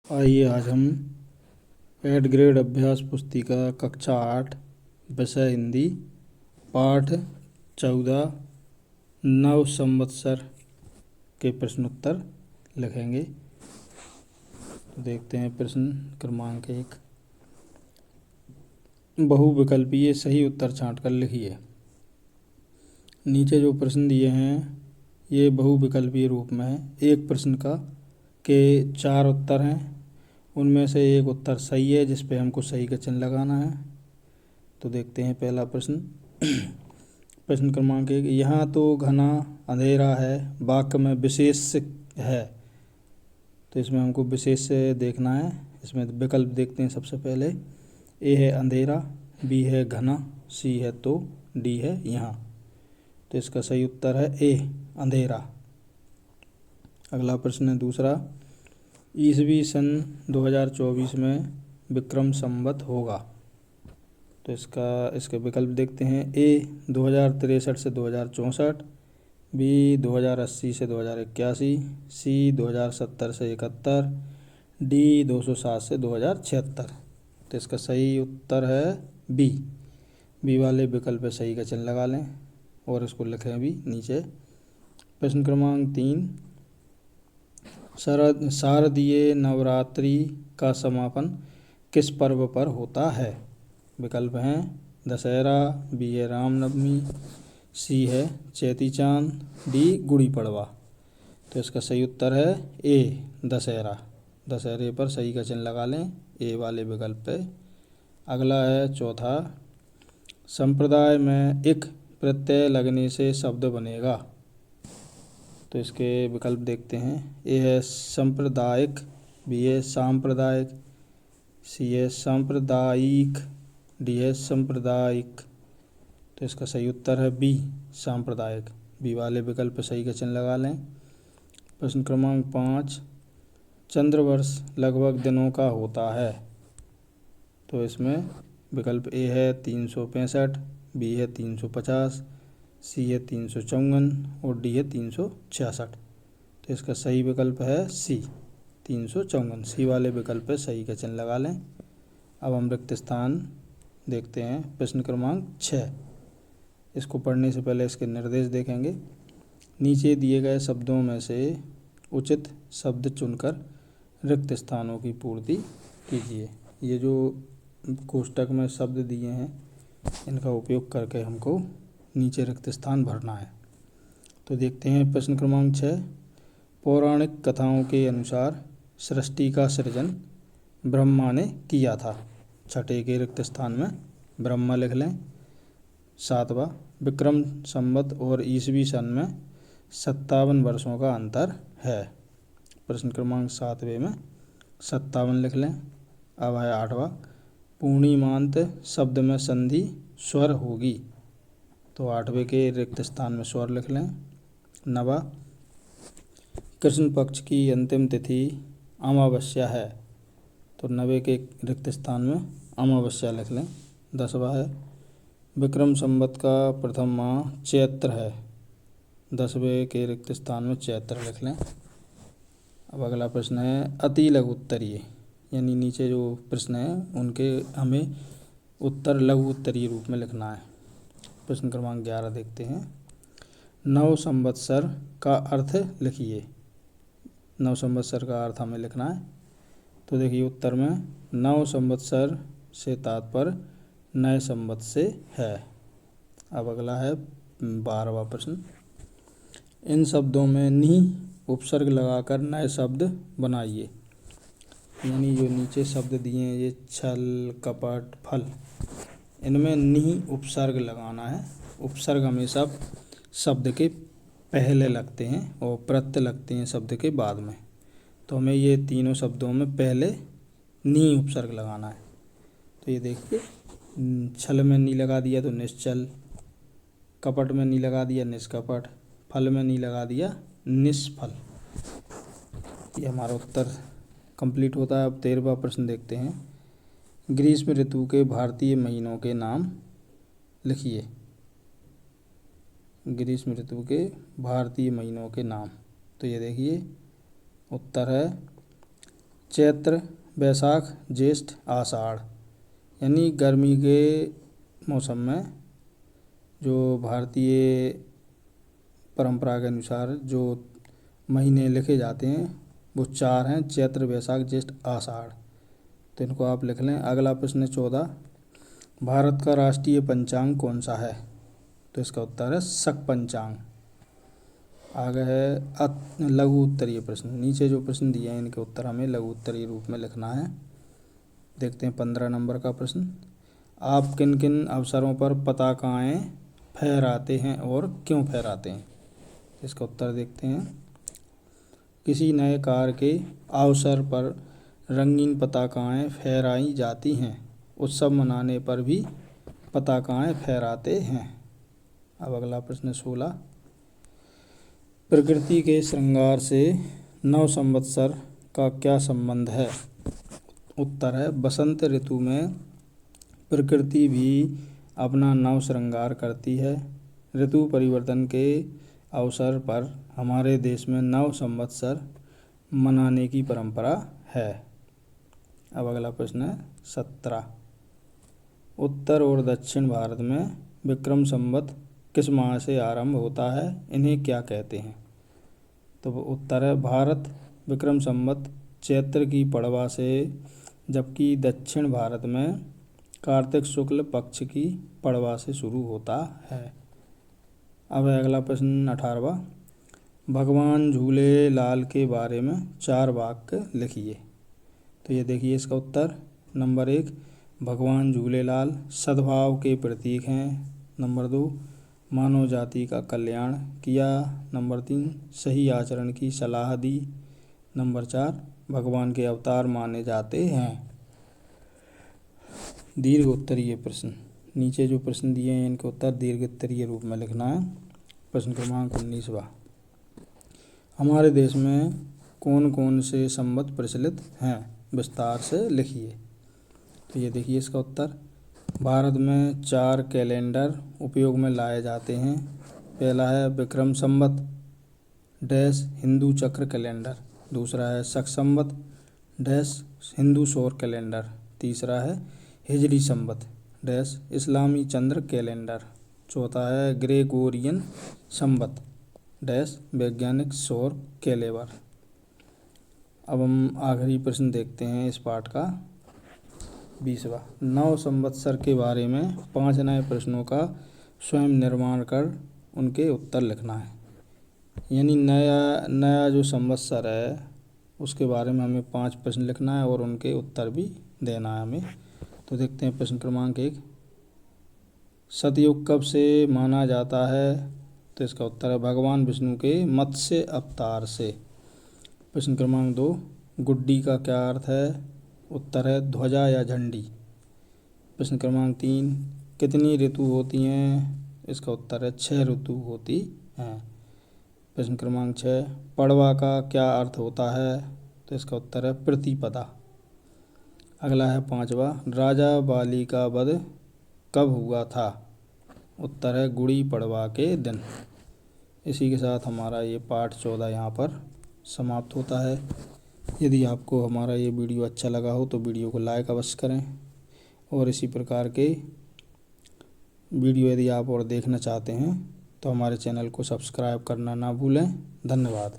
आइए आज हम 8 ग्रेड अभ्यास पुस्तिका कक्षा 8 विषय हिंदी पाठ 14 नव संवत्सर के प्रश्नोत्तर लिखेंगे। तो देखते हैं प्रश्न क्रमांक 1। बहुविकल्पीय सही उत्तर छांट कर लिखिए। नीचे जो प्रश्न दिए हैं ये बहुविकल्पीय रूप में है। एक प्रश्न के 4 उत्तर हैं, उनमें से एक उत्तर सही है जिस पे हमको सही का चिन्ह लगाना है। तो देखते हैं पहला प्रश्न। प्रश्न क्रमांक 1, यहाँ तो घना अंधेरा है वाक्य में विशेष है। तो इसमें हमको विशेष देखना है। इसमें विकल्प देखते हैं। सबसे पहले ए है अंधेरा, बी है घना, सी है तो, डी है यहाँ। तो इसका सही उत्तर है ए अंधेरा। अगला प्रश्न है दूसरा, ईसवी सन 2024 में विक्रम संवत होगा। तो इसके विकल्प देखते हैं। ए 2063 से 2064, बी 2080 से 2081, सी 2070 से 71, डी 207 से 2076। तो इसका सही उत्तर है बी वाले विकल्प पे सही का चिन्ह लगा लें और इसको लिखें भी नीचे। प्रश्न क्रमांक 3, शारदीय नवरात्रि का समापन किस पर्व पर होता है। विकल्प हैं दशहरा, बी है रामनवमी, सी है चैती चांद, डी गुड़ी पड़वा। तो इसका सही उत्तर है ए दशहरा। दशहरे पर सही का चिन्ह लगा लें ए वाले विकल्प पे। अगला है चौथा, संप्रदाय में इक प्रत्यय लगने से शब्द बनेगा। तो इसके विकल्प देखते हैं। ए है सांप्रदायिक, बी है सांप्रदायिक, सी है सांप्रदायिक, डी है सांप्रदायिक। तो इसका सही उत्तर है बी सांप्रदायिक। बी वाले विकल्प पर सही का चिन्ह लगा लें। प्रश्न क्रमांक 5, चंद्रवर्ष लगभग दिनों का होता है। तो इसमें विकल्प ए है 365, बी है 350, सी है 354 और डी है 366। तो इसका सही विकल्प है सी 354। सी वाले विकल्प पे सही का चिन्ह लगा लें। अब हम रिक्त स्थान देखते हैं। प्रश्न क्रमांक 6, इसको पढ़ने से पहले इसके निर्देश देखेंगे। नीचे दिए गए शब्दों में से उचित शब्द चुनकर रिक्त स्थानों की पूर्ति कीजिए। ये जो कोष्टक में शब्द दिए हैं इनका उपयोग करके हमको नीचे रिक्त स्थान भरना है। तो देखते हैं प्रश्न क्रमांक 6, पौराणिक कथाओं के अनुसार सृष्टि का सृजन ब्रह्मा ने किया था। छठे के रिक्त स्थान में ब्रह्मा लिख लें। 7वां, विक्रम संवत और ईसवी सन में 57 वर्षों का अंतर है। प्रश्न क्रमांक 7वें में 57 लिख लें। अब है 8वां, पूर्णिमांत शब्द में संधि स्वर होगी। तो 8वें के रिक्त स्थान में स्वर लिख लें। 9वां, कृष्ण पक्ष की अंतिम तिथि अमावस्या है। तो 9वें के रिक्त स्थान में अमावस्या लिख लें। 10वां है, विक्रम संवत का प्रथम माह चैत्र है। 10वें के रिक्त स्थान में चैत्र लिख लें। अब अगला प्रश्न है अति लघु उत्तरीय, यानी नीचे जो प्रश्न हैं उनके हमें उत्तर लघु उत्तरीय रूप में लिखना है। प्रश्न क्रमांक 11 देखते हैं। नव संवत्सर का अर्थ लिखिए। नव संवत्सर का अर्थ हमें लिखना है। तो देखिए उत्तर में नव संवत्सर से तात्पर्य नए संवत से है। अब अगला है 12वां प्रश्न, इन शब्दों में नी उपसर्ग लगाकर नए शब्द बनाइए। यानी जो नीचे शब्द दिए हैं ये छल, कपट, फल, इनमें नी उपसर्ग लगाना है। उपसर्ग हमेशा शब्द के पहले लगते हैं और प्रत्यय लगते हैं शब्द के बाद में। तो हमें ये तीनों शब्दों में पहले नी उपसर्ग लगाना है। तो ये देखिए, छल में नी लगा दिया तो निश्चल, कपट में नी लगा दिया निष्कपट, फल में नी लगा दिया निष्फल। ये हमारा उत्तर कंप्लीट होता है। अब 13वां प्रश्न देखते हैं। ग्रीष्म ऋतु के भारतीय महीनों के नाम लिखिए। ग्रीष्म ऋतु के भारतीय महीनों के नाम। तो ये देखिए उत्तर है चैत्र बैसाख ज्येष्ठ आषाढ़। यानी गर्मी के मौसम में जो भारतीय परंपरा के अनुसार जो महीने लिखे जाते हैं वो 4 हैं, चैत्र बैसाख ज्येष्ठ आषाढ़। तो इनको आप लिख लें। अगला प्रश्न 14, भारत का राष्ट्रीय पंचांग कौन सा है? तो इसका उत्तर है शक पंचांग। आगे है लघु उत्तरीय प्रश्न। नीचे जो प्रश्न दिए हैं इनके उत्तर हमें लघु उत्तरीय रूप में लिखना है। देखते हैं 15 नंबर का प्रश्न, आप किन किन अवसरों पर पताकाएं फहराते हैं और क्यों फहराते हैं? इसका उत्तर देखते हैं। किसी नए कार्य के अवसर पर रंगीन पताकाएं फहराई जाती हैं। उत्सव मनाने पर भी पताकाएं फहराते हैं। अब अगला प्रश्न 16, प्रकृति के श्रृंगार से नव संवत्सर का क्या संबंध है? उत्तर है बसंत ऋतु में प्रकृति भी अपना नव श्रृंगार करती है। ऋतु परिवर्तन के अवसर पर हमारे देश में नव संवत्सर मनाने की परंपरा है। अब अगला प्रश्न है 17, उत्तर और दक्षिण भारत में विक्रम संवत किस माह से आरंभ होता है? इन्हें क्या कहते हैं? तो उत्तर है भारत विक्रम संवत चैत्र की पड़वा से, जबकि दक्षिण भारत में कार्तिक शुक्ल पक्ष की पड़वा से शुरू होता है। अब अगला प्रश्न 18, भगवान झूले लाल के बारे में 4 वाक्य लिखिए। तो ये देखिए इसका उत्तर। नंबर 1, भगवान झूलेलाल सद्भाव के प्रतीक हैं। नंबर 2, मानव जाति का कल्याण किया। नंबर 3, सही आचरण की सलाह दी। नंबर 4, भगवान के अवतार माने जाते हैं। दीर्घ उत्तरीय प्रश्न। नीचे जो प्रश्न दिए हैं इनके उत्तर दीर्घ उत्तरीय रूप में लिखना है। प्रश्न क्रमांक 19वां, हमारे देश में कौन कौन से संवत प्रचलित हैं? विस्तार से लिखिए। तो ये देखिए इसका उत्तर। भारत में 4 कैलेंडर उपयोग में लाए जाते हैं। पहला है विक्रम संवत डैश हिंदू चक्र कैलेंडर। दूसरा है शक संवत डैश हिंदू सौर कैलेंडर। तीसरा है हिजरी संवत डैश इस्लामी चंद्र कैलेंडर। चौथा है ग्रेगोरियन संवत डैश वैज्ञानिक सौर कैलेंडर। अब हम आखिरी प्रश्न देखते हैं इस पाठ का 20वां, नव संवत्सर के बारे में 5 नए प्रश्नों का स्वयं निर्माण कर उनके उत्तर लिखना है। यानी नया जो संवत्सर है उसके बारे में हमें 5 प्रश्न लिखना है और उनके उत्तर भी देना है हमें। तो देखते हैं प्रश्न क्रमांक 1, सतयुग कब से माना जाता है? तो इसका उत्तर है भगवान विष्णु के मत्स्य अवतार से। प्रश्न क्रमांक 2, गुड्डी का क्या अर्थ है? उत्तर है ध्वजा या झंडी। प्रश्न क्रमांक 3, कितनी ऋतु होती हैं? इसका उत्तर है 6 ऋतु होती हैं। प्रश्न क्रमांक 6, पड़वा का क्या अर्थ होता है? तो इसका उत्तर है प्रतिपदा। अगला है 5वां, राजा बाली का वध कब हुआ था? उत्तर है गुड़ी पड़वा के दिन। इसी के साथ हमारा ये पाठ 14 यहाँ पर समाप्त होता है। यदि आपको हमारा ये वीडियो अच्छा लगा हो तो वीडियो को लाइक अवश्य करें और इसी प्रकार के वीडियो यदि आप और देखना चाहते हैं तो हमारे चैनल को सब्सक्राइब करना ना भूलें। धन्यवाद।